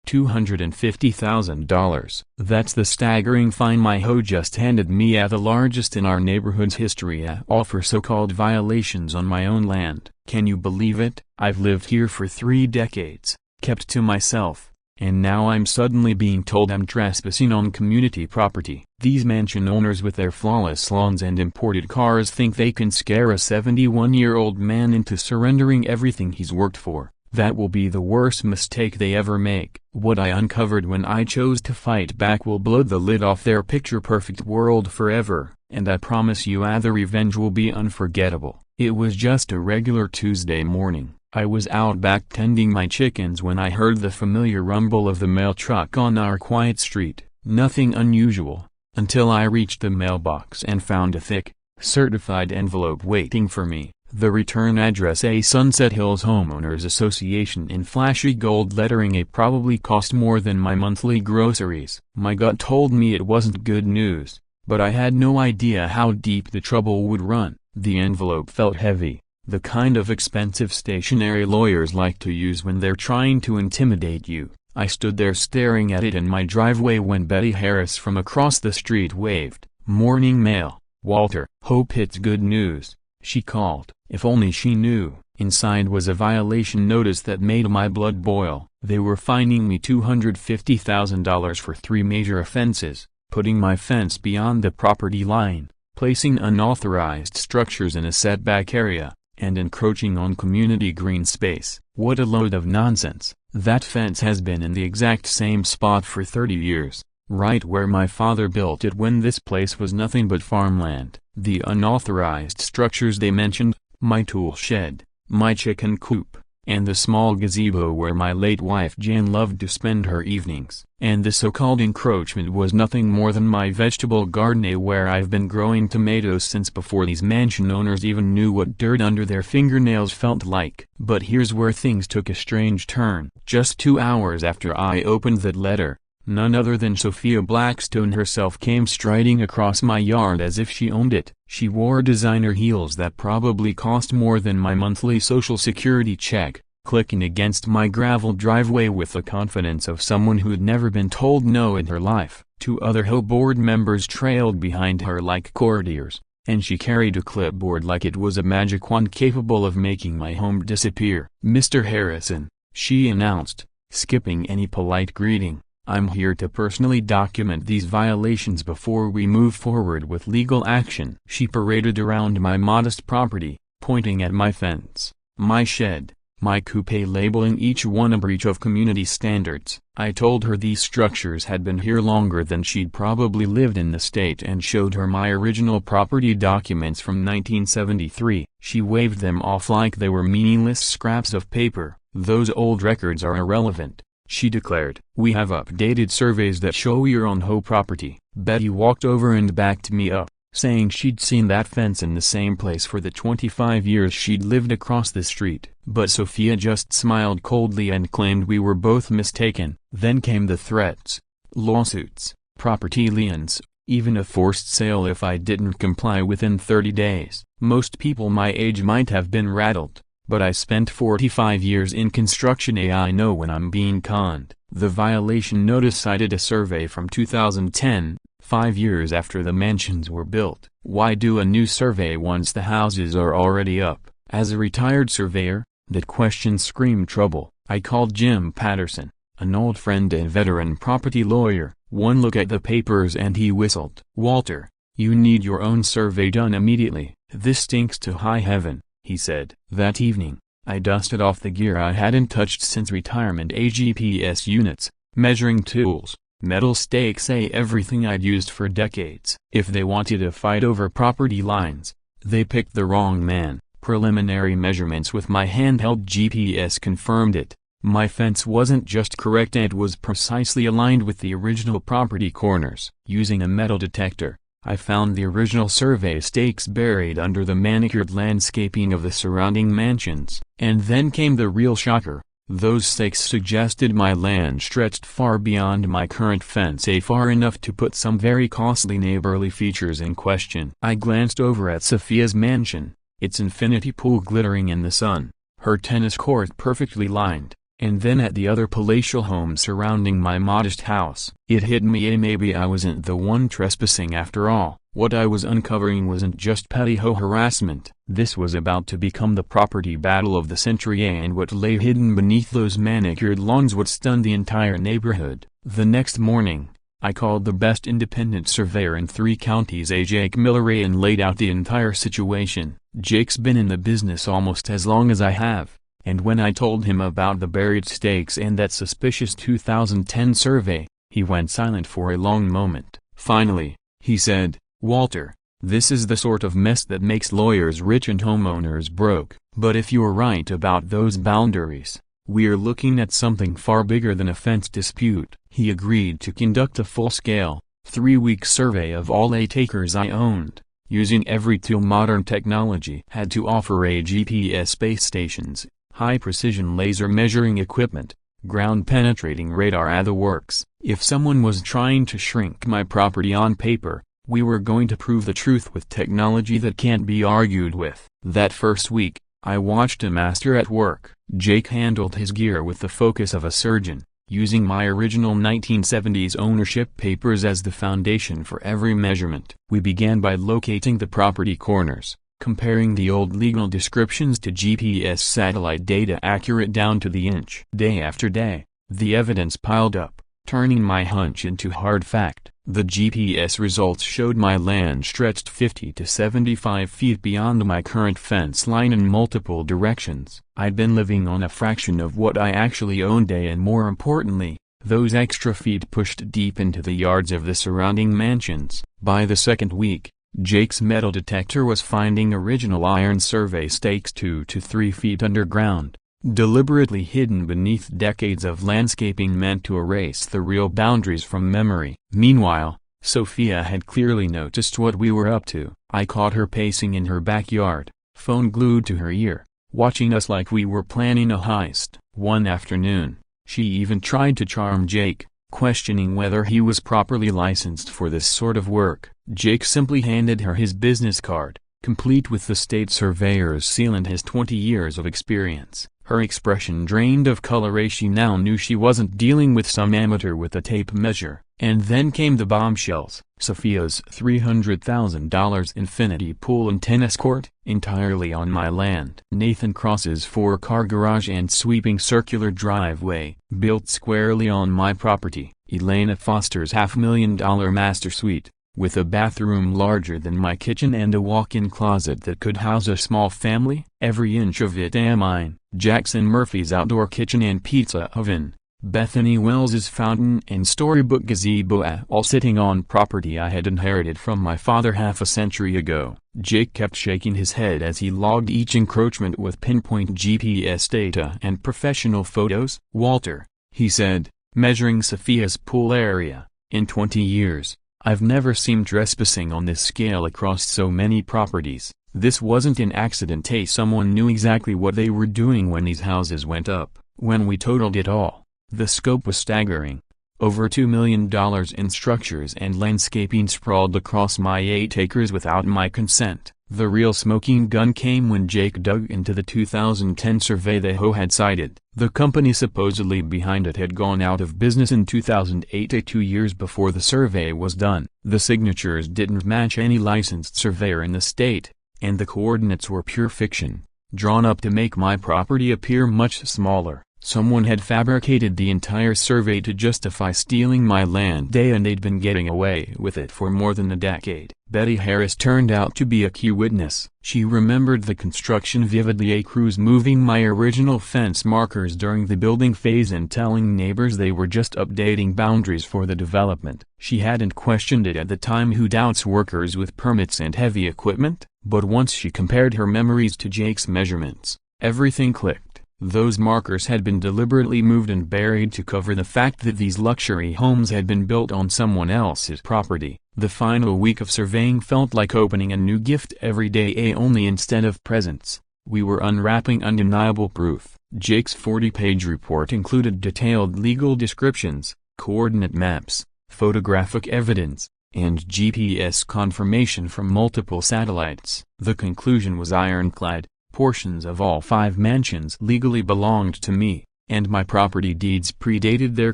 $250,000. That's the staggering fine my HOA just handed me, the largest in our neighborhood's history, all for so-called violations on my own land. Can you believe it? I've lived here for 3 decades, kept to myself, and now I'm suddenly being told I'm trespassing on community property. These mansion owners with their flawless lawns and imported cars think they can scare a 71-year-old man into surrendering everything he's worked for. That will be the worst mistake they ever make. What I uncovered when I chose to fight back will blow the lid off their picture-perfect world forever, and I promise you the revenge will be unforgettable. It was just a regular Tuesday morning. I was out back tending my chickens when I heard the familiar rumble of the mail truck on our quiet street. Nothing unusual, until I reached the mailbox and found a thick, certified envelope waiting for me. The return address, a Sunset Hills Homeowners Association, in flashy gold lettering. It probably cost more than my monthly groceries. My gut told me it wasn't good news, but I had no idea how deep the trouble would run. The envelope felt heavy, the kind of expensive stationery lawyers like to use when they're trying to intimidate you. I stood there staring at it in my driveway when Betty Harris from across the street waved. "Morning mail, Walter. Hope it's good news," she called. If only she knew. Inside was a violation notice that made my blood boil. They were fining me $250,000 for 3 major offenses: putting my fence beyond the property line, placing unauthorized structures in a setback area, and encroaching on community green space. What a load of nonsense. That fence has been in the exact same spot for 30 years, right where my father built it when this place was nothing but farmland. The unauthorized structures they mentioned: my tool shed, my chicken coop, and the small gazebo where my late wife Jan loved to spend her evenings. And the so-called encroachment was nothing more than my vegetable garden, where I've been growing tomatoes since before these mansion owners even knew what dirt under their fingernails felt like. But here's where things took a strange turn. Just 2 hours after I opened that letter, none other than Sophia Blackstone herself came striding across my yard as if she owned it. She wore designer heels that probably cost more than my monthly Social Security check, clicking against my gravel driveway with the confidence of someone who'd never been told no in her life. 2 other HOA board members trailed behind her like courtiers, and she carried a clipboard like it was a magic wand capable of making my home disappear. "Mr. Harrison," she announced, skipping any polite greeting, "I'm here to personally document these violations before we move forward with legal action." She paraded around my modest property, pointing at my fence, my shed, my coop, labeling each one a breach of community standards. I told her these structures had been here longer than she'd probably lived in the state and showed her my original property documents from 1973. She waved them off like they were meaningless scraps of paper. "Those old records are irrelevant," she declared. "We have updated surveys that show you're on HOA property." Betty walked over and backed me up, saying she'd seen that fence in the same place for the 25 years she'd lived across the street. But Sophia just smiled coldly and claimed we were both mistaken. Then came the threats, lawsuits, property liens, even a forced sale if I didn't comply within 30 days. Most people my age might have been rattled, but I spent 45 years in construction. I know when I'm being conned. The violation notice cited a survey from 2010, 5 years after the mansions were built. Why do a new survey once the houses are already up? As a retired surveyor, that question screamed trouble. I called Jim Patterson, an old friend and veteran property lawyer. One look at the papers and he whistled. "Walter, you need your own survey done immediately. This stinks to high heaven," he said. That evening, I dusted off the gear I hadn't touched since retirement: GPS units, measuring tools, metal stakes, everything I'd used for decades. If they wanted a fight over property lines, they picked the wrong man. Preliminary measurements with my handheld GPS confirmed it. My fence wasn't just correct, it was precisely aligned with the original property corners. Using a metal detector, I found the original survey stakes buried under the manicured landscaping of the surrounding mansions. And then came the real shocker. Those stakes suggested my land stretched far beyond my current fence, far enough to put some very costly neighborly features in question. I glanced over at Sophia's mansion, its infinity pool glittering in the sun, her tennis court perfectly lined, and then at the other palatial homes surrounding my modest house. It hit me, maybe I wasn't the one trespassing after all. What I was uncovering wasn't just petty hoe harassment. This was about to become the property battle of the century, and what lay hidden beneath those manicured lawns would stun the entire neighborhood. The next morning, I called the best independent surveyor in 3 counties, Jake Miller, and laid out the entire situation. Jake's been in the business almost as long as I have, and when I told him about the buried stakes and that suspicious 2010 survey, he went silent for a long moment. Finally, he said, "Walter, this is the sort of mess that makes lawyers rich and homeowners broke. But if you're right about those boundaries, we're looking at something far bigger than a fence dispute." He agreed to conduct a full-scale, 3-week survey of all 8 acres I owned, using every tool modern technology had to offer: a GPS base stations, high-precision laser measuring equipment, ground-penetrating radar, the works. If someone was trying to shrink my property on paper, we were going to prove the truth with technology that can't be argued with. That first week, I watched a master at work. Jake handled his gear with the focus of a surgeon, using my original 1970s ownership papers as the foundation for every measurement. We began by locating the property corners, comparing the old legal descriptions to GPS satellite data accurate down to the inch. Day after day, the evidence piled up, turning my hunch into hard fact. The GPS results showed my land stretched 50 to 75 feet beyond my current fence line in multiple directions. I'd been living on a fraction of what I actually owned, and more importantly, those extra feet pushed deep into the yards of the surrounding mansions. By the second week, Jake's metal detector was finding original iron survey stakes 2 to 3 feet underground, deliberately hidden beneath decades of landscaping meant to erase the real boundaries from memory. Meanwhile, Sophia had clearly noticed what we were up to. I caught her pacing in her backyard, phone glued to her ear, watching us like we were planning a heist. One afternoon, she even tried to charm Jake, questioning whether he was properly licensed for this sort of work. Jake simply handed her his business card, complete with the state surveyor's seal and his 20 years of experience. Her expression drained of color as she now knew she wasn't dealing with some amateur with a tape measure. And then came the bombshells. Sophia's $300,000 infinity pool and tennis court, entirely on my land. Nathan Cross's 4-car garage and sweeping circular driveway, built squarely on my property. Elena Foster's $500,000 master suite, with a bathroom larger than my kitchen and a walk-in closet that could house a small family. Every inch of it mine. Jackson Murphy's outdoor kitchen and pizza oven, Bethany Wells's fountain and storybook gazebo, all sitting on property I had inherited from my father half a century ago. Jake kept shaking his head as he logged each encroachment with pinpoint GPS data and professional photos. "Walter," he said, measuring Sophia's pool area, "in 20 years, I've never seen trespassing on this scale across so many properties. This wasn't an accident. Someone knew exactly what they were doing when these houses went up." When we totaled it all, the scope was staggering. Over $2 million in structures and landscaping sprawled across my 8 acres without my consent. The real smoking gun came when Jake dug into the 2010 survey the HOA had cited. The company supposedly behind it had gone out of business in 2008, 2 years before the survey was done. The signatures didn't match any licensed surveyor in the state, and the coordinates were pure fiction, drawn up to make my property appear much smaller. Someone had fabricated the entire survey to justify stealing my land, and they'd been getting away with it for more than a decade. Betty Harris turned out to be a key witness. She remembered the construction vividly, crews moving my original fence markers during the building phase and telling neighbors they were just updating boundaries for the development. She hadn't questioned it at the time. Who doubts workers with permits and heavy equipment? But once she compared her memories to Jake's measurements, everything clicked. Those markers had been deliberately moved and buried to cover the fact that these luxury homes had been built on someone else's property. The final week of surveying felt like opening a new gift every day, only instead of presents, we were unwrapping undeniable proof. Jake's 40-page report included detailed legal descriptions, coordinate maps, photographic evidence, and GPS confirmation from multiple satellites. The conclusion was ironclad. Portions of all 5 mansions legally belonged to me. and my property deeds predated their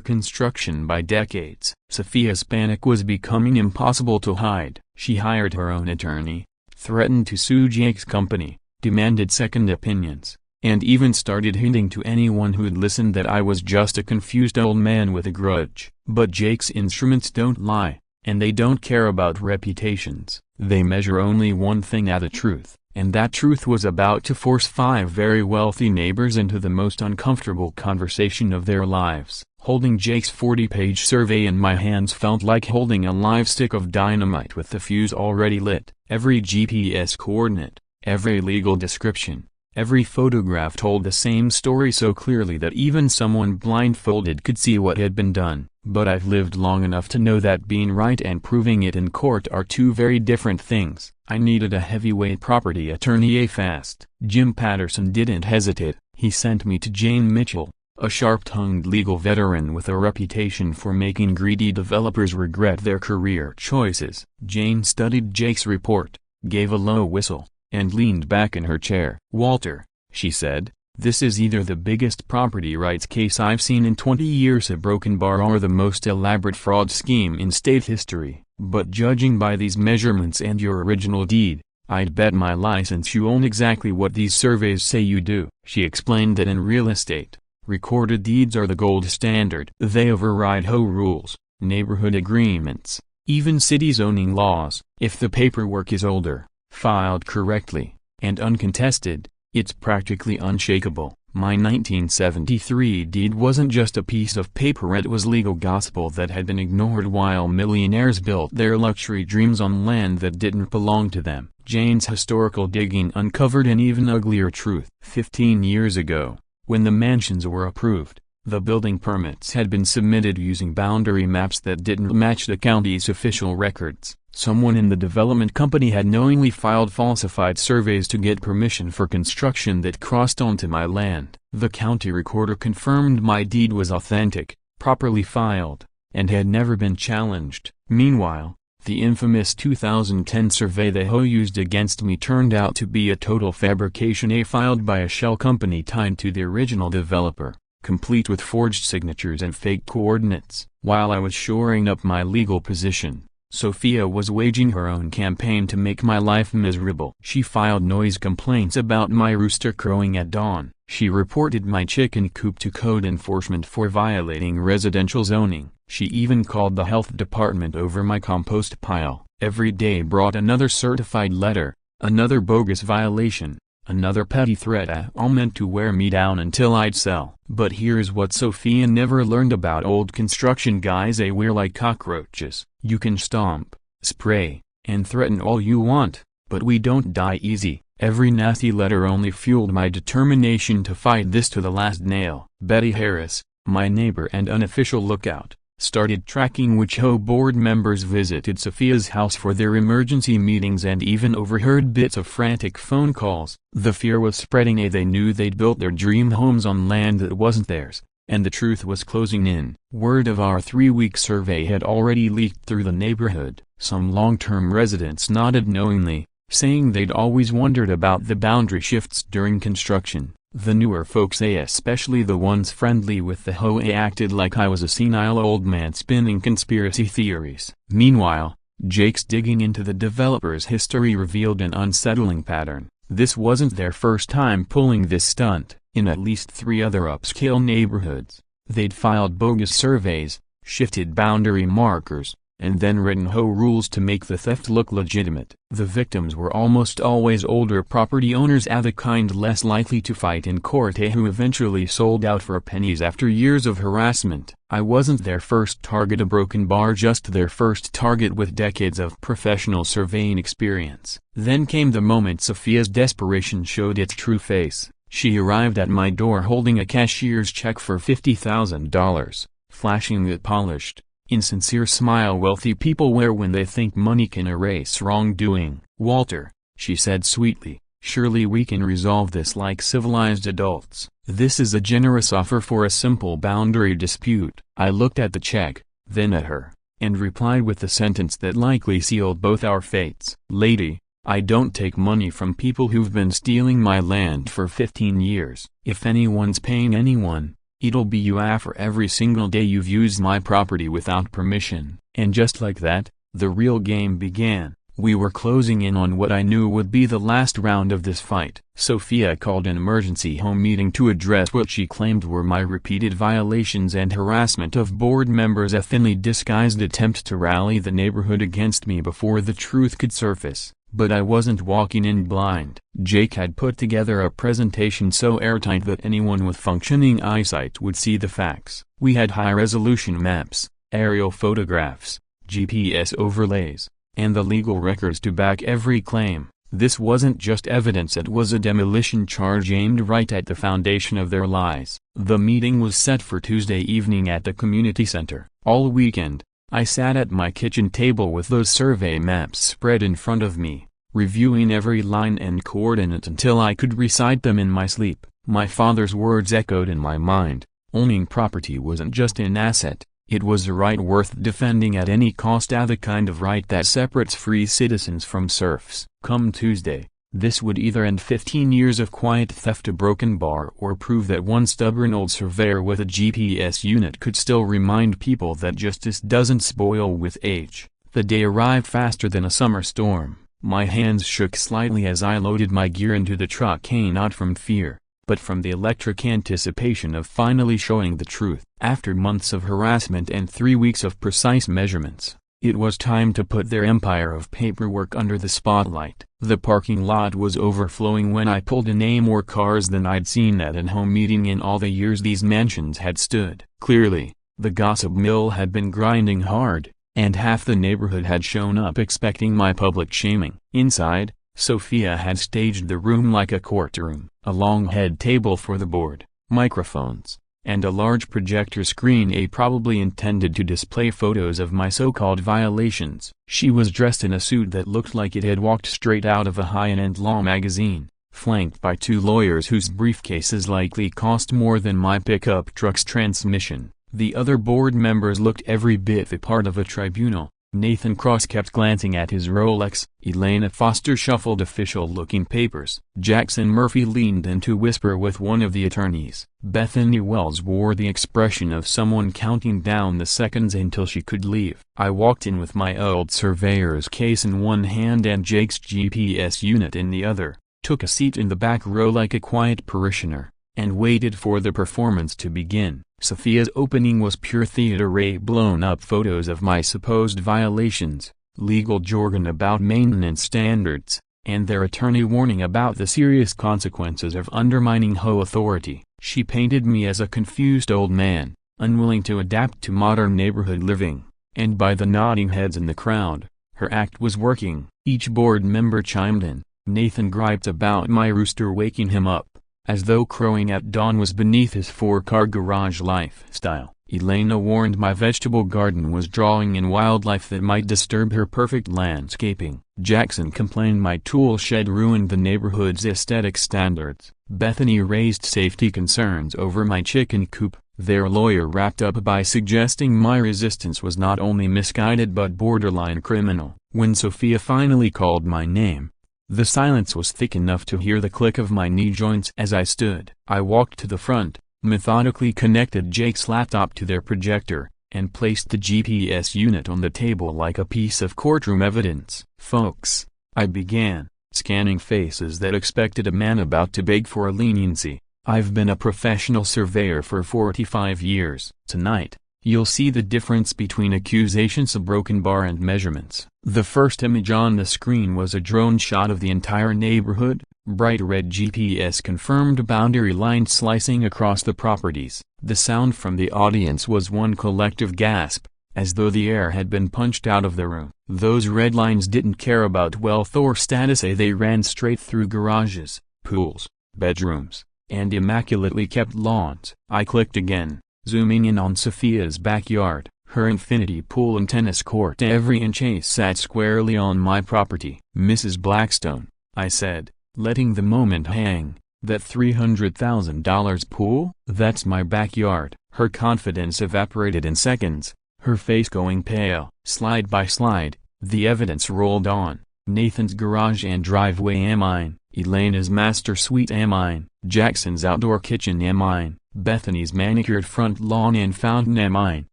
construction by decades. Sophia's panic was becoming impossible to hide. She hired her own attorney, threatened to sue Jake's company, demanded second opinions, and even started hinting to anyone who'd listen that I was just a confused old man with a grudge. But Jake's instruments don't lie, and they don't care about reputations. They measure only one thing at a truth, and that truth was about to force 5 very wealthy neighbors into the most uncomfortable conversation of their lives. Holding Jake's 40-page survey in my hands felt like holding a live stick of dynamite with the fuse already lit. Every GPS coordinate, every legal description, every photograph told the same story so clearly that even someone blindfolded could see what had been done. But I've lived long enough to know that being right and proving it in court are two very different things. I needed a heavyweight property attorney fast. Jim Patterson didn't hesitate. He sent me to Jane Mitchell, a sharp-tongued legal veteran with a reputation for making greedy developers regret their career choices. Jane studied Jake's report, gave a low whistle, and leaned back in her chair. "Walter," she said, "this is either the biggest property rights case I've seen in 20 years, a broken bar, or the most elaborate fraud scheme in state history. But judging by these measurements and your original deed, I'd bet my license you own exactly what these surveys say you do." She explained that in real estate, recorded deeds are the gold standard. They override HOA rules, neighborhood agreements, even city zoning laws. If the paperwork is older, filed correctly, and uncontested, it's practically unshakable. My 1973 deed wasn't just a piece of paper, it was legal gospel that had been ignored while millionaires built their luxury dreams on land that didn't belong to them. Jane's historical digging uncovered an even uglier truth. 15 years ago, when the mansions were approved, the building permits had been submitted using boundary maps that didn't match the county's official records. Someone in the development company had knowingly filed falsified surveys to get permission for construction that crossed onto my land. The county recorder confirmed my deed was authentic, properly filed, and had never been challenged. Meanwhile, the infamous 2010 survey the HOA used against me turned out to be a total fabrication, filed by a shell company tied to the original developer, complete with forged signatures and fake coordinates. While I was shoring up my legal position, Sophia was waging her own campaign to make my life miserable. She filed noise complaints about my rooster crowing at dawn. She reported my chicken coop to code enforcement for violating residential zoning. She even called the health department over my compost pile. Every day brought another certified letter, another bogus violation, another petty threat, all meant to wear me down until I'd sell. But here's what Sophia never learned about old construction guys: we're like cockroaches. You can stomp, spray, and threaten all you want, but we don't die easy. Every nasty letter only fueled my determination to fight this to the last nail. Betty Harris, my neighbor and unofficial lookout, started tracking which HOA board members visited Sophia's house for their emergency meetings and even overheard bits of frantic phone calls. The fear was spreading. They knew they'd built their dream homes on land that wasn't theirs, and the truth was closing in. Word of our 3-week survey had already leaked through the neighborhood. Some long-term residents nodded knowingly, saying they'd always wondered about the boundary shifts during construction. The newer folks, especially the ones friendly with the HOA, acted like I was a senile old man spinning conspiracy theories. Meanwhile, Jake's digging into the developer's history revealed an unsettling pattern. This wasn't their first time pulling this stunt. In at least 3 other upscale neighborhoods, they'd filed bogus surveys, shifted boundary markers, and then written HOA rules to make the theft look legitimate. The victims were almost always older property owners, the kind less likely to fight in court, who eventually sold out for pennies after years of harassment. I wasn't their first target, a broken bar, just their first target with decades of professional surveying experience. Then came the moment Sophia's desperation showed its true face. She arrived at my door holding a cashier's check for $50,000, flashing that polished, insincere smile wealthy people wear when they think money can erase wrongdoing. "Walter," she said sweetly, "surely we can resolve this like civilized adults. This is a generous offer for a simple boundary dispute." I looked at the check, then at her, and replied with the sentence that likely sealed both our fates. "Lady, I don't take money from people who've been stealing my land for 15 years. If anyone's paying anyone, It'll be you for every single day you've used my property without permission." And just like that, the real game began. We were closing in on what I knew would be the last round of this fight. Sophia called an emergency home meeting to address what she claimed were my repeated violations and harassment of board members, a thinly disguised attempt to rally the neighborhood against me before the truth could surface. But I wasn't walking in blind. Jake had put together a presentation so airtight that anyone with functioning eyesight would see the facts. We had high-resolution maps, aerial photographs, GPS overlays, and the legal records to back every claim. This wasn't just evidence, it was a demolition charge aimed right at the foundation of their lies. The meeting was set for Tuesday evening at the community center. All weekend, I sat at my kitchen table with those survey maps spread in front of me, reviewing every line and coordinate until I could recite them in my sleep. My father's words echoed in my mind: owning property wasn't just an asset, it was a right worth defending at any cost, the kind of right that separates free citizens from serfs. Come Tuesday, this would either end 15 years of quiet theft, a broken bar, or prove that one stubborn old surveyor with a GPS unit could still remind people that justice doesn't spoil with age. The day arrived faster than a summer storm. My hands shook slightly as I loaded my gear into the truck, not from fear, but from the electric anticipation of finally showing the truth. After months of harassment and 3 weeks of precise measurements, it was time to put their empire of paperwork under the spotlight. The parking lot was overflowing when I pulled in more cars than I'd seen at a home meeting in all the years these mansions had stood. Clearly, the gossip mill had been grinding hard, and half the neighborhood had shown up expecting my public shaming. Inside, Sophia had staged the room like a courtroom. A long head table for the board, microphones, and a large projector screen, probably intended to display photos of my so-called violations. She was dressed in a suit that looked like it had walked straight out of a high-end law magazine, flanked by 2 lawyers whose briefcases likely cost more than my pickup truck's transmission. The other board members looked every bit the part of a tribunal. Nathan Cross kept glancing at his Rolex. Elena Foster shuffled official-looking papers. Jackson Murphy leaned in to whisper with one of the attorneys. Bethany Wells wore the expression of someone counting down the seconds until she could leave. I walked in with my old surveyor's case in one hand and Jake's GPS unit in the other, took a seat in the back row like a quiet parishioner, and waited for the performance to begin. Sophia's opening was pure theater, blown-up photos of my supposed violations, legal jargon about maintenance standards, and their attorney warning about the serious consequences of undermining HOA authority. She painted me as a confused old man, unwilling to adapt to modern neighborhood living, and by the nodding heads in the crowd, her act was working. Each board member chimed in. Nathan griped about my rooster waking him up, as though crowing at dawn was beneath his 4-car garage lifestyle. Elena warned my vegetable garden was drawing in wildlife that might disturb her perfect landscaping. Jackson complained my tool shed ruined the neighborhood's aesthetic standards. Bethany raised safety concerns over my chicken coop. Their lawyer wrapped up by suggesting my resistance was not only misguided but borderline criminal. When Sophia finally called my name, the silence was thick enough to hear the click of my knee joints as I stood. I walked to the front, methodically connected Jake's laptop to their projector, and placed the GPS unit on the table like a piece of courtroom evidence. "Folks," I began, scanning faces that expected a man about to beg for a leniency, "I've been a professional surveyor for 45 years. Tonight, you'll see the difference between accusations of broken bar and measurements." The first image on the screen was a drone shot of the entire neighborhood, bright red GPS-confirmed boundary lines slicing across the properties. The sound from the audience was one collective gasp, as though the air had been punched out of the room. Those red lines didn't care about wealth or status, they ran straight through garages, pools, bedrooms, and immaculately kept lawns. I clicked again, zooming in on Sophia's backyard. Her infinity pool and tennis court, every inch sat squarely on my property. "Mrs. Blackstone," I said, letting the moment hang, "that $300,000 pool? That's my backyard." Her confidence evaporated in seconds, her face going pale. Slide by slide, the evidence rolled on. Nathan's garage and driveway, mine. Elena's master suite am mine, Jackson's outdoor kitchen am mine, Bethany's manicured front lawn and fountain am mine,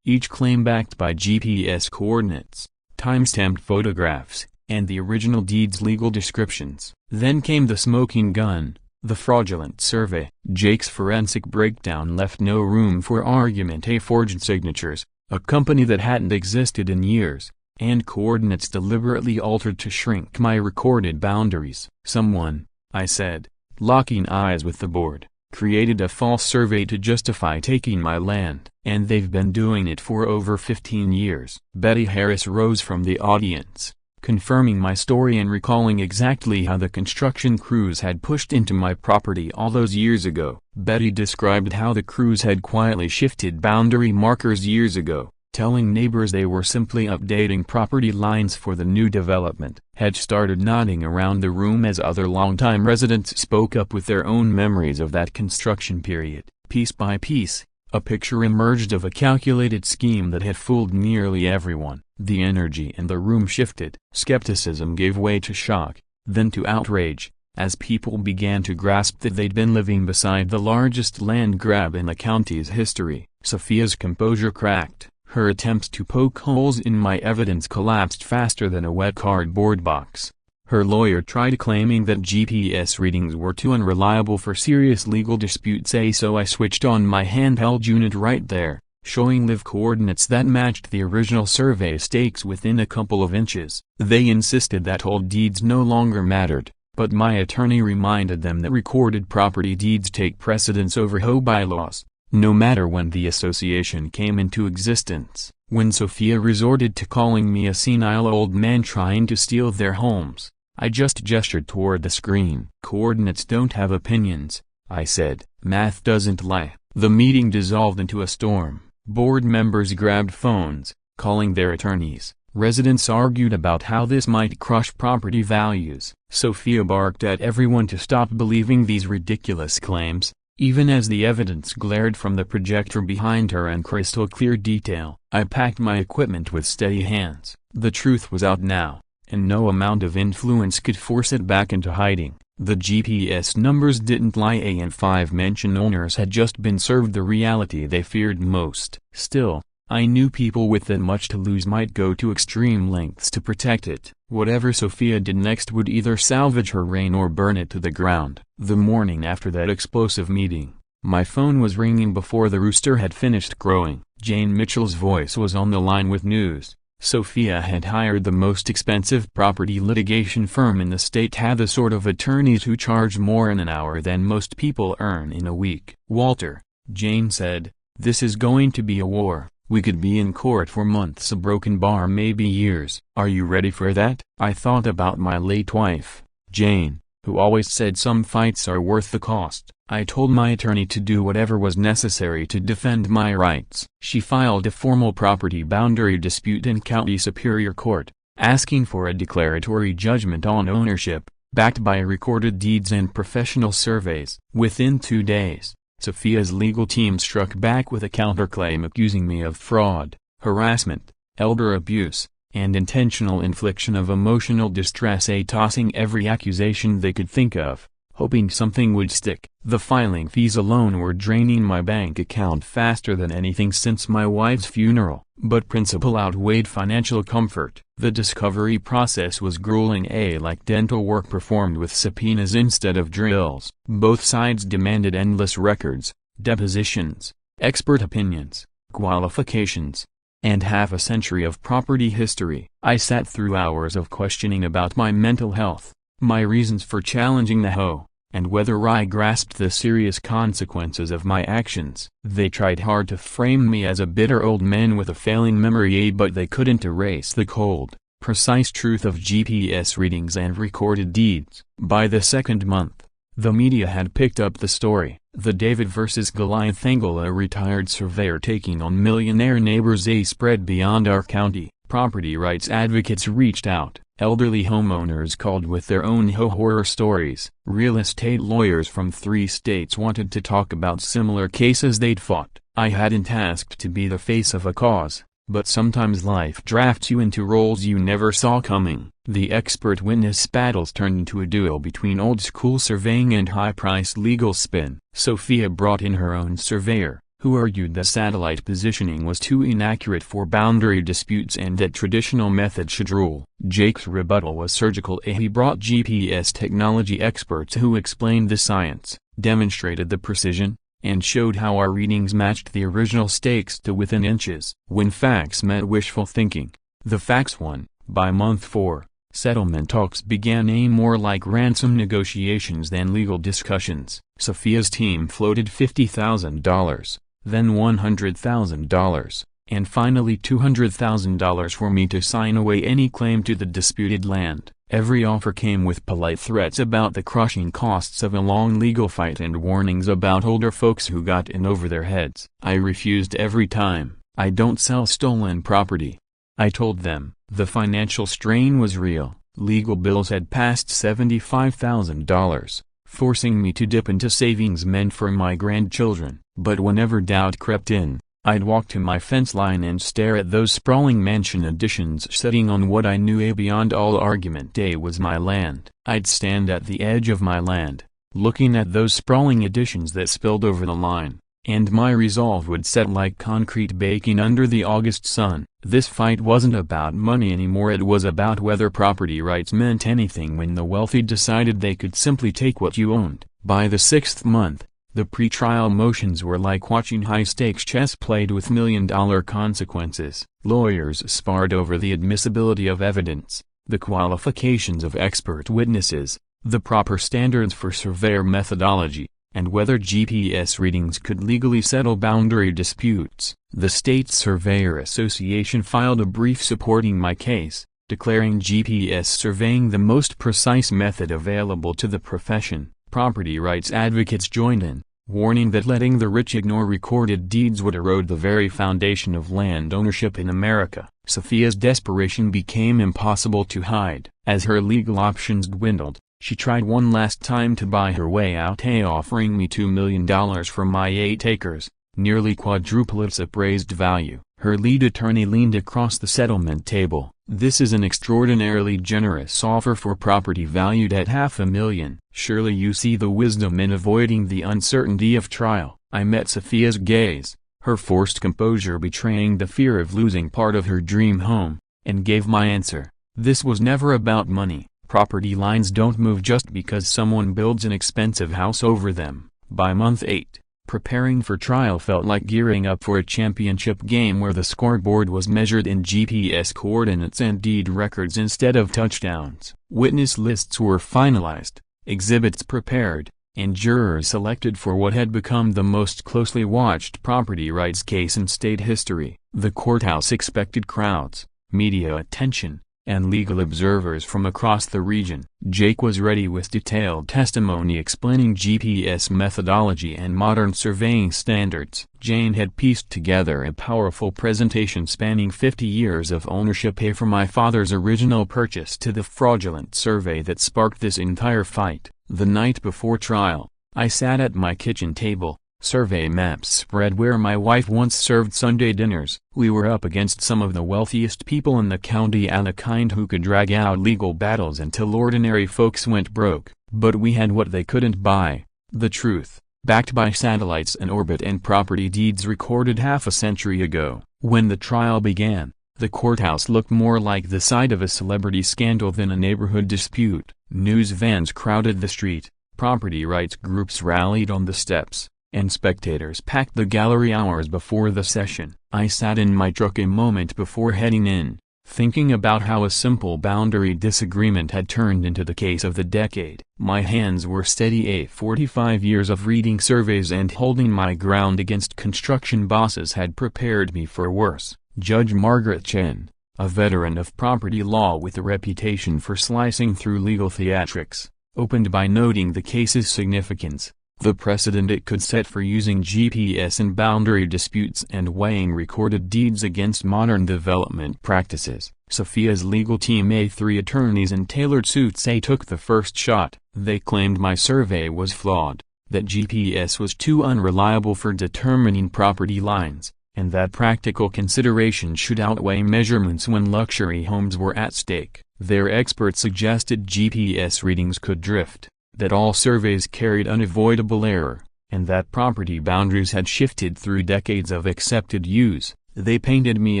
each claim backed by GPS coordinates, time-stamped photographs, and the original deed's legal descriptions. Then came the smoking gun, the fraudulent survey. Jake's forensic breakdown left no room for argument. Forged signatures, a company that hadn't existed in years, and coordinates deliberately altered to shrink my recorded boundaries. Someone, I said, locking eyes with the board, created a false survey to justify taking my land, and they've been doing it for over 15 years. Betty Harris rose from the audience, confirming my story and recalling exactly how the construction crews had pushed into my property all those years ago. Betty described how the crews had quietly shifted boundary markers years ago, telling neighbors they were simply updating property lines for the new development. Had started nodding around the room as other longtime residents spoke up with their own memories of that construction period. Piece by piece, a picture emerged of a calculated scheme that had fooled nearly everyone. The energy in the room shifted. Skepticism gave way to shock, then to outrage, as people began to grasp that they'd been living beside the largest land grab in the county's history. Sophia's composure cracked. Her attempts to poke holes in my evidence collapsed faster than a wet cardboard box. Her lawyer tried claiming that GPS readings were too unreliable for serious legal disputes, so I switched on my handheld unit right there, showing live coordinates that matched the original survey stakes within a couple of inches. They insisted that old deeds no longer mattered, but my attorney reminded them that recorded property deeds take precedence over HOA bylaws, no matter when the association came into existence. When Sophia resorted to calling me a senile old man trying to steal their homes, I just gestured toward the screen. Coordinates don't have opinions, I said. Math doesn't lie. The meeting dissolved into a storm. Board members grabbed phones, calling their attorneys. Residents argued about how this might crush property values. Sophia barked at everyone to stop believing these ridiculous claims, even as the evidence glared from the projector behind her in crystal clear detail. I packed my equipment with steady hands. The truth was out now, and no amount of influence could force it back into hiding. The GPS numbers didn't lie, and 5 mansion owners had just been served the reality they feared most. Still, I knew people with that much to lose might go to extreme lengths to protect it. Whatever Sophia did next would either salvage her reign or burn it to the ground. The morning after that explosive meeting, my phone was ringing before the rooster had finished crowing. Jane Mitchell's voice was on the line with news. Sophia had hired the most expensive property litigation firm in the state, had the sort of attorneys who charge more in an hour than most people earn in a week. "Walter," Jane said, "this is going to be a war. We could be in court for months, a broken bar, maybe years. Are you ready for that?" I thought about my late wife, Jane, who always said some fights are worth the cost. I told my attorney to do whatever was necessary to defend my rights. She filed a formal property boundary dispute in County Superior Court, asking for a declaratory judgment on ownership, backed by recorded deeds and professional surveys. Within 2 days, Sophia's legal team struck back with a counterclaim accusing me of fraud, harassment, elder abuse, and intentional infliction of emotional distress, tossing every accusation they could think of, hoping something would stick. The filing fees alone were draining my bank account faster than anything since my wife's funeral, but principle outweighed financial comfort. The discovery process was grueling, like dental work performed with subpoenas instead of drills. Both sides demanded endless records, depositions, expert opinions, qualifications, and half a century of property history. I sat through hours of questioning about my mental health, my reasons for challenging the HOA, and whether I grasped the serious consequences of my actions. They tried hard to frame me as a bitter old man with a failing memory, but they couldn't erase the cold, precise truth of GPS readings and recorded deeds. By the second month, the media had picked up the story. The David vs. Goliath angle, a retired surveyor taking on millionaire neighbors, spread beyond our county. Property rights advocates reached out. Elderly homeowners called with their own horror stories. Real estate lawyers from 3 states wanted to talk about similar cases they'd fought. I hadn't asked to be the face of a cause, but sometimes life drafts you into roles you never saw coming. The expert witness battles turned into a duel between old-school surveying and high-priced legal spin. Sophia brought in her own surveyor, who argued that satellite positioning was too inaccurate for boundary disputes and that traditional methods should rule. Jake's rebuttal was surgical. He brought GPS technology experts who explained the science, demonstrated the precision, and showed how our readings matched the original stakes to within inches. When facts met wishful thinking, the facts won. By month 4, settlement talks began more like ransom negotiations than legal discussions. Sophia's team floated $50,000, then $100,000, and finally $200,000 for me to sign away any claim to the disputed land. Every offer came with polite threats about the crushing costs of a long legal fight and warnings about older folks who got in over their heads. I refused every time. I don't sell stolen property, I told them. The financial strain was real. Legal bills had passed $75,000, forcing me to dip into savings meant for my grandchildren. But whenever doubt crept in, I'd walk to my fence line and stare at those sprawling mansion additions sitting on what I knew beyond all argument was my land. I'd stand at the edge of my land, looking at those sprawling additions that spilled over the line, and my resolve would set like concrete baking under the August sun. This fight wasn't about money anymore. It was about whether property rights meant anything when the wealthy decided they could simply take what you owned. By the 6th month, the pre-trial motions were like watching high-stakes chess played with million-dollar consequences. Lawyers sparred over the admissibility of evidence, the qualifications of expert witnesses, the proper standards for surveyor methodology, and whether GPS readings could legally settle boundary disputes. The State Surveyor Association filed a brief supporting my case, declaring GPS surveying the most precise method available to the profession. Property rights advocates joined in, warning that letting the rich ignore recorded deeds would erode the very foundation of land ownership in America. Sophia's desperation became impossible to hide. As her legal options dwindled, she tried one last time to buy her way out, offering me $2 million for my 8 acres, nearly quadruple its appraised value. Her lead attorney leaned across the settlement table. "This is an extraordinarily generous offer for property valued at $500,000. Surely you see the wisdom in avoiding the uncertainty of trial." I met Sophia's gaze, her forced composure betraying the fear of losing part of her dream home, and gave my answer. This was never about money. Property lines don't move just because someone builds an expensive house over them. By month 8, preparing for trial felt like gearing up for a championship game where the scoreboard was measured in GPS coordinates and deed records instead of touchdowns. Witness lists were finalized, exhibits prepared, and jurors selected for what had become the most closely watched property rights case in state history. The courthouse expected crowds, media attention, and legal observers from across the region. Jake was ready with detailed testimony explaining GPS methodology and modern surveying standards. Jane had pieced together a powerful presentation spanning 50 years of ownership from my father's original purchase to the fraudulent survey that sparked this entire fight. The night before trial, I sat at my kitchen table, survey maps spread where my wife once served Sunday dinners. We were up against some of the wealthiest people in the county and the kind who could drag out legal battles until ordinary folks went broke. But we had what they couldn't buy: the truth, backed by satellites in orbit and property deeds recorded half a century ago. When the trial began, the courthouse looked more like the site of a celebrity scandal than a neighborhood dispute. News vans crowded the street, property rights groups rallied on the steps, and spectators packed the gallery hours before the session. I sat in my truck a moment before heading in, thinking about how a simple boundary disagreement had turned into the case of the decade. My hands were steady. 45 years of reading surveys and holding my ground against construction bosses had prepared me for worse. Judge Margaret Chen, a veteran of property law with a reputation for slicing through legal theatrics, opened by noting the case's significance, the precedent it could set for using GPS in boundary disputes and weighing recorded deeds against modern development practices. Sophia's legal team, 3 attorneys in tailored suits, took the first shot. They claimed my survey was flawed, that GPS was too unreliable for determining property lines, and that practical considerations should outweigh measurements when luxury homes were at stake. Their experts suggested GPS readings could drift, that all surveys carried unavoidable error, and that property boundaries had shifted through decades of accepted use. They painted me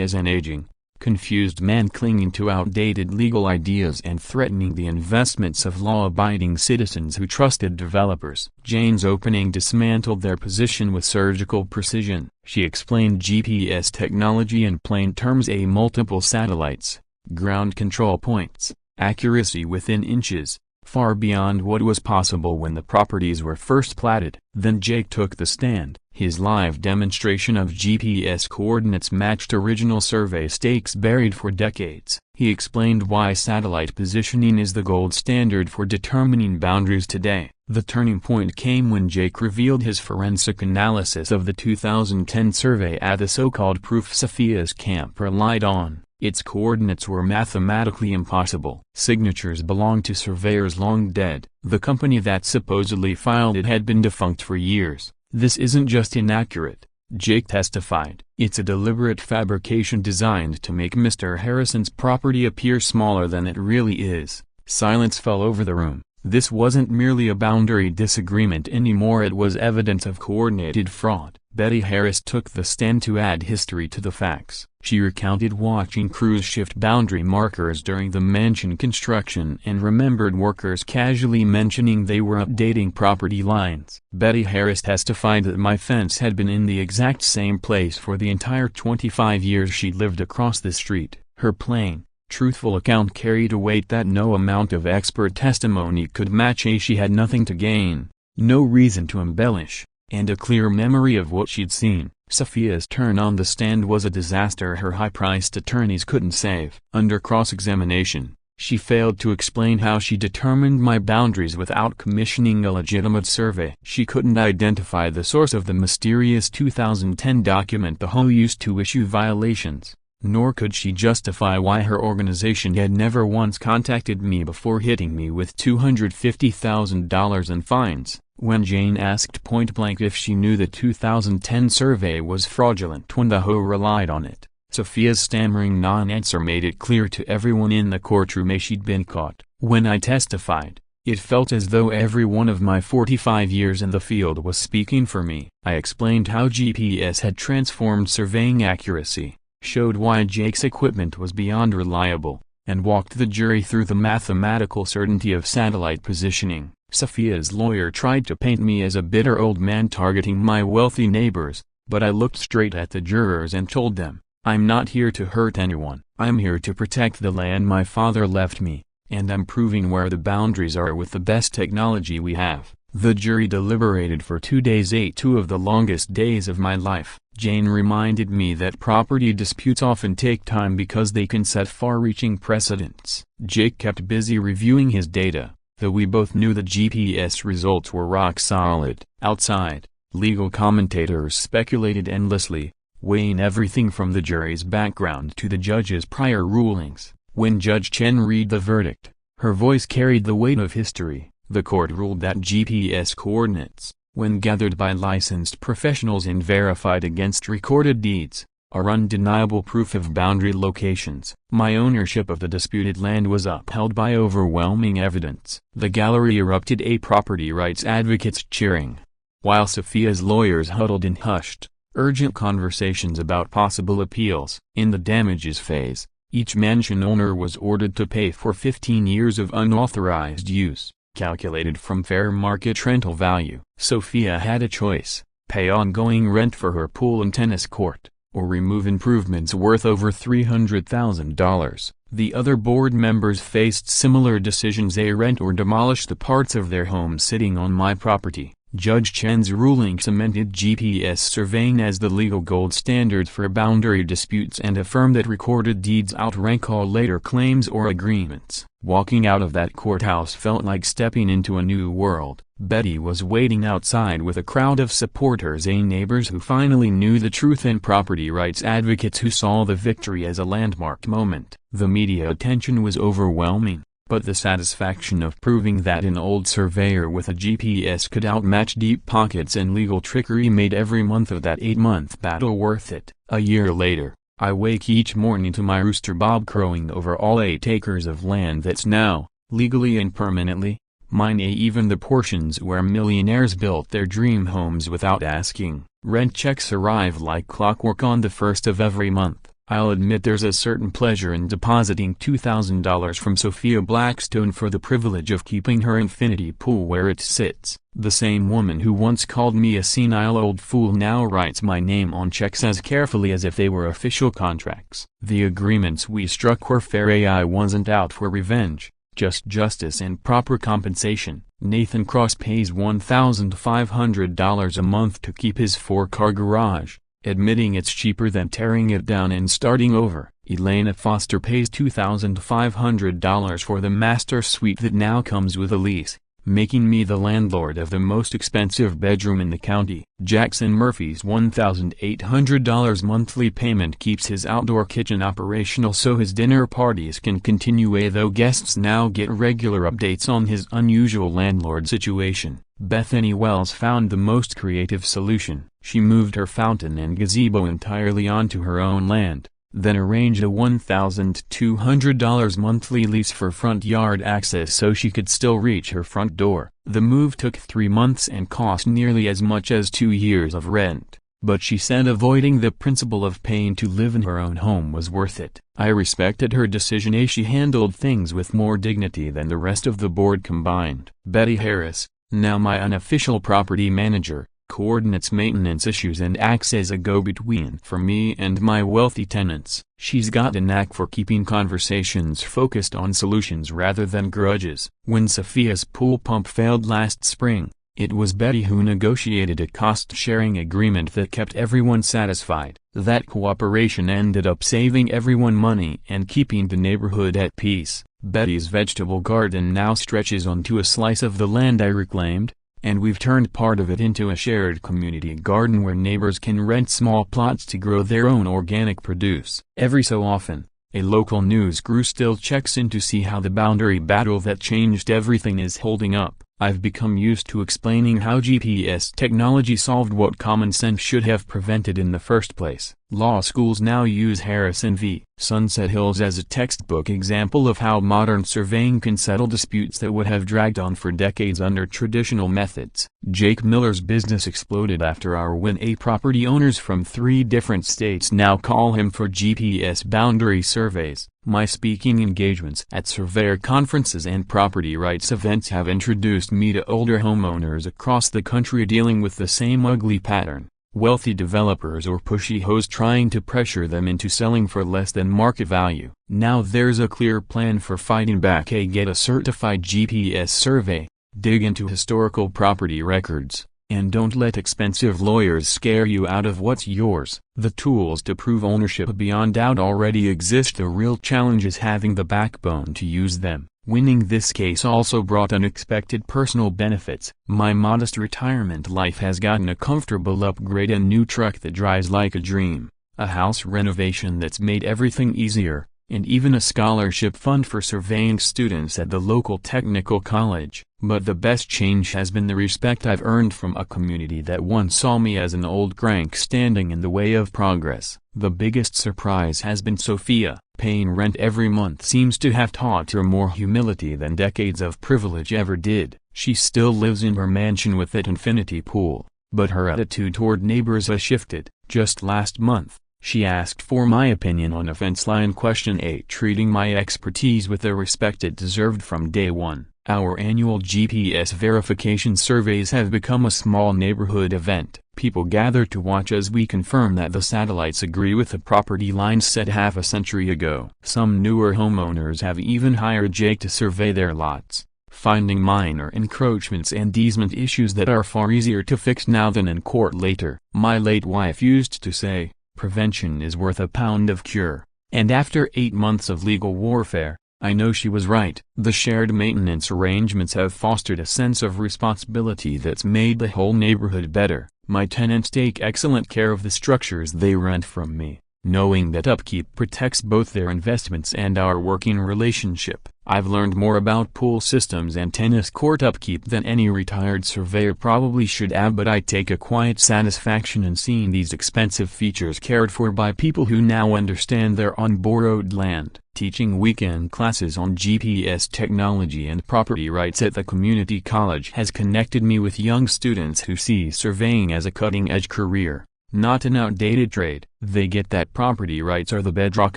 as an aging, confused man clinging to outdated legal ideas and threatening the investments of law-abiding citizens who trusted developers. Jane's opening dismantled their position with surgical precision. She explained GPS technology in plain terms: multiple satellites, ground control points, accuracy within inches, far beyond what was possible when the properties were first platted. Then Jake took the stand. His live demonstration of GPS coordinates matched original survey stakes buried for decades. He explained why satellite positioning is the gold standard for determining boundaries today. The turning point came when Jake revealed his forensic analysis of the 2010 survey at the so-called proof Sophia's camp relied on. Its coordinates were mathematically impossible. Signatures belonged to surveyors long dead. The company that supposedly filed it had been defunct for years. This isn't just inaccurate, Jake testified. It's a deliberate fabrication designed to make Mr. Harrison's property appear smaller than it really is. Silence fell over the room. This wasn't merely a boundary disagreement anymore, it was evidence of coordinated fraud. Betty Harris took the stand to add history to the facts. She recounted watching crews shift boundary markers during the mansion construction and remembered workers casually mentioning they were updating property lines. Betty Harris testified that my fence had been in the exact same place for the entire 25 years she lived across the street. Her plain, truthful account carried a weight that no amount of expert testimony could match. She had nothing to gain, no reason to embellish, and a clear memory of what she'd seen. Sophia's turn on the stand was a disaster her high-priced attorneys couldn't save. Under cross-examination, she failed to explain how she determined my boundaries without commissioning a legitimate survey. She couldn't identify the source of the mysterious 2010 document the HOA used to issue violations, nor could she justify why her organization had never once contacted me before hitting me with $250,000 in fines. When Jane asked point-blank if she knew the 2010 survey was fraudulent when the HOA relied on it, Sophia's stammering non-answer made it clear to everyone in the courtroom she'd been caught. When I testified, it felt as though every one of my 45 years in the field was speaking for me. I explained how GPS had transformed surveying accuracy, showed why Jake's equipment was beyond reliable, and walked the jury through the mathematical certainty of satellite positioning. Sophia's lawyer tried to paint me as a bitter old man targeting my wealthy neighbors, but I looked straight at the jurors and told them, I'm not here to hurt anyone. I'm here to protect the land my father left me, and I'm proving where the boundaries are with the best technology we have. The jury deliberated for 2 days, 2 of the longest days of my life. Jane reminded me that property disputes often take time because they can set far-reaching precedents. Jake kept busy reviewing his data, though we both knew the GPS results were rock solid. Outside, legal commentators speculated endlessly, weighing everything from the jury's background to the judge's prior rulings. When Judge Chen read the verdict, her voice carried the weight of history. The court ruled that GPS coordinates, when gathered by licensed professionals and verified against recorded deeds, are undeniable proof of boundary locations. My ownership of the disputed land was upheld by overwhelming evidence. The gallery erupted, property rights advocates cheering, while Sophia's lawyers huddled in hushed, urgent conversations about possible appeals. In the damages phase, each mansion owner was ordered to pay for 15 years of unauthorized use, calculated from fair market rental value. Sophia had a choice: pay ongoing rent for her pool and tennis court, or remove improvements worth over $300,000. The other board members faced similar decisions: rent or demolish the parts of their home sitting on my property. Judge Chen's ruling cemented GPS surveying as the legal gold standard for boundary disputes and affirmed that recorded deeds outrank all later claims or agreements. Walking out of that courthouse felt like stepping into a new world. Betty was waiting outside with a crowd of supporters, neighbors who finally knew the truth and property rights advocates who saw the victory as a landmark moment. The media attention was overwhelming, but the satisfaction of proving that an old surveyor with a GPS could outmatch deep pockets and legal trickery made every month of that 8-month battle worth it. A year later, I wake each morning to my rooster Bob crowing over all 8 acres of land that's now, legally and permanently, mine. Even the portions where millionaires built their dream homes without asking. Rent checks arrive like clockwork on the first of every month. I'll admit there's a certain pleasure in depositing $2,000 from Sophia Blackstone for the privilege of keeping her infinity pool where it sits. The same woman who once called me a senile old fool now writes my name on checks as carefully as if they were official contracts. The agreements we struck were fair. I wasn't out for revenge, just justice and proper compensation. Nathan Cross pays $1,500 a month to keep his 4-car garage, admitting it's cheaper than tearing it down and starting over. Elena Foster pays $2,500 for the master suite that now comes with a lease, making me the landlord of the most expensive bedroom in the county. Jackson Murphy's $1,800 monthly payment keeps his outdoor kitchen operational so his dinner parties can continue, though guests now get regular updates on his unusual landlord situation. Bethany Wells found the most creative solution. She moved her fountain and gazebo entirely onto her own land, then arranged a $1,200 monthly lease for front yard access so she could still reach her front door. The move took 3 months and cost nearly as much as 2 years of rent, but she said avoiding the principle of paying to live in her own home was worth it. I respected her decision. She handled things with more dignity than the rest of the board combined. Betty Harris, now my unofficial property manager, coordinates maintenance issues and acts as a go-between for me and my wealthy tenants. She's got a knack for keeping conversations focused on solutions rather than grudges. When Sophia's pool pump failed last spring, it was Betty who negotiated a cost-sharing agreement that kept everyone satisfied. That cooperation ended up saving everyone money and keeping the neighborhood at peace. Betty's vegetable garden now stretches onto a slice of the land I reclaimed, and we've turned part of it into a shared community garden where neighbors can rent small plots to grow their own organic produce. Every so often, a local news crew still checks in to see how the boundary battle that changed everything is holding up. I've become used to explaining how GPS technology solved what common sense should have prevented in the first place. Law schools now use Harrison v. Sunset Hills as a textbook example of how modern surveying can settle disputes that would have dragged on for decades under traditional methods. Jake Miller's business exploded after our win. Property owners from 3 different states now call him for GPS boundary surveys. My speaking engagements at surveyor conferences and property rights events have introduced me to older homeowners across the country dealing with the same ugly pattern. Wealthy developers or pushy hoes trying to pressure them into selling for less than market value. Now there's a clear plan for fighting back. Get a certified GPS survey, dig into historical property records, and don't let expensive lawyers scare you out of what's yours. The tools to prove ownership beyond doubt already exist. The real challenge is having the backbone to use them. Winning this case also brought unexpected personal benefits. My modest retirement life has gotten a comfortable upgrade, a new truck that drives like a dream, a house renovation that's made everything easier, and even a scholarship fund for surveying students at the local technical college. But the best change has been the respect I've earned from a community that once saw me as an old crank standing in the way of progress. The biggest surprise has been Sophia. Paying rent every month seems to have taught her more humility than decades of privilege ever did. She still lives in her mansion with that infinity pool, but her attitude toward neighbors has shifted. Just last month, she asked for my opinion on a fence line question 8, treating my expertise with the respect it deserved from day one. Our annual GPS verification surveys have become a small neighborhood event. People gather to watch as we confirm that the satellites agree with the property lines set half a century ago. Some newer homeowners have even hired Jake to survey their lots, finding minor encroachments and easement issues that are far easier to fix now than in court later. My late wife used to say, "Prevention is worth a pound of cure," and after 8 months of legal warfare, I know she was right. The shared maintenance arrangements have fostered a sense of responsibility that's made the whole neighborhood better. My tenants take excellent care of the structures they rent from me, knowing that upkeep protects both their investments and our working relationship. I've learned more about pool systems and tennis court upkeep than any retired surveyor probably should have, but I take a quiet satisfaction in seeing these expensive features cared for by people who now understand they're on borrowed land. Teaching weekend classes on GPS technology and property rights at the community college has connected me with young students who see surveying as a cutting-edge career, not an outdated trade. They get that property rights are the bedrock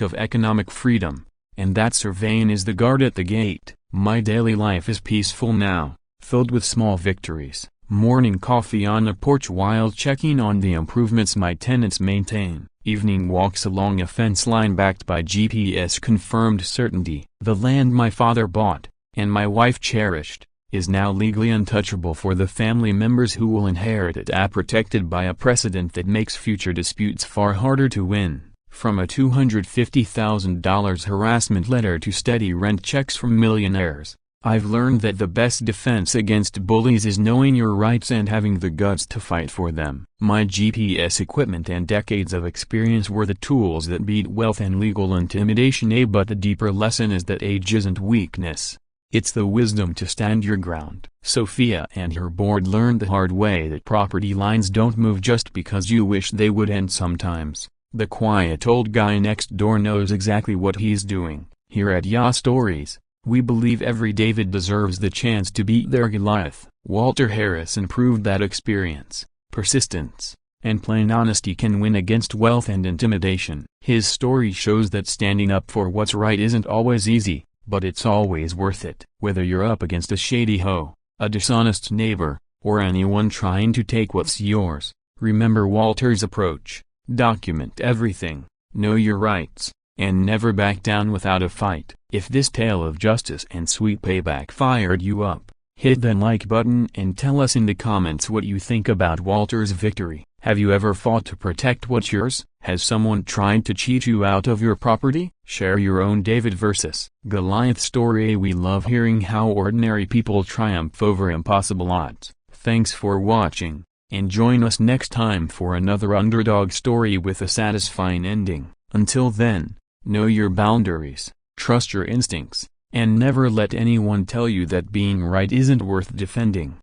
of economic freedom, and that surveying is the guard at the gate. My daily life is peaceful now, filled with small victories. Morning coffee on the porch while checking on the improvements my tenants maintain. Evening walks along a fence line backed by GPS-confirmed certainty. The land my father bought, and my wife cherished, is now legally untouchable for the family members who will inherit it, protected by a precedent that makes future disputes far harder to win. From a $250,000 harassment letter to steady rent checks from millionaires, I've learned that the best defense against bullies is knowing your rights and having the guts to fight for them. My GPS equipment and decades of experience were the tools that beat wealth and legal intimidation, but the deeper lesson is that age isn't weakness. It's the wisdom to stand your ground. Sophia and her board learned the hard way that property lines don't move just because you wish they would, and sometimes the quiet old guy next door knows exactly what he's doing. Here at HOA Stories, we believe every David deserves the chance to beat their Goliath. Walter Harrison proved that experience, persistence, and plain honesty can win against wealth and intimidation. His story shows that standing up for what's right isn't always easy, but it's always worth it. Whether you're up against a shady hoe, a dishonest neighbor, or anyone trying to take what's yours, remember Walter's approach: document everything, know your rights, and never back down without a fight. If this tale of justice and sweet payback fired you up, hit that like button and tell us in the comments what you think about Walter's victory. Have you ever fought to protect what's yours? Has someone tried to cheat you out of your property? Share your own David versus Goliath story. We love hearing how ordinary people triumph over impossible odds. Thanks for watching, and join us next time for another underdog story with a satisfying ending. Until then, know your boundaries, trust your instincts, and never let anyone tell you that being right isn't worth defending.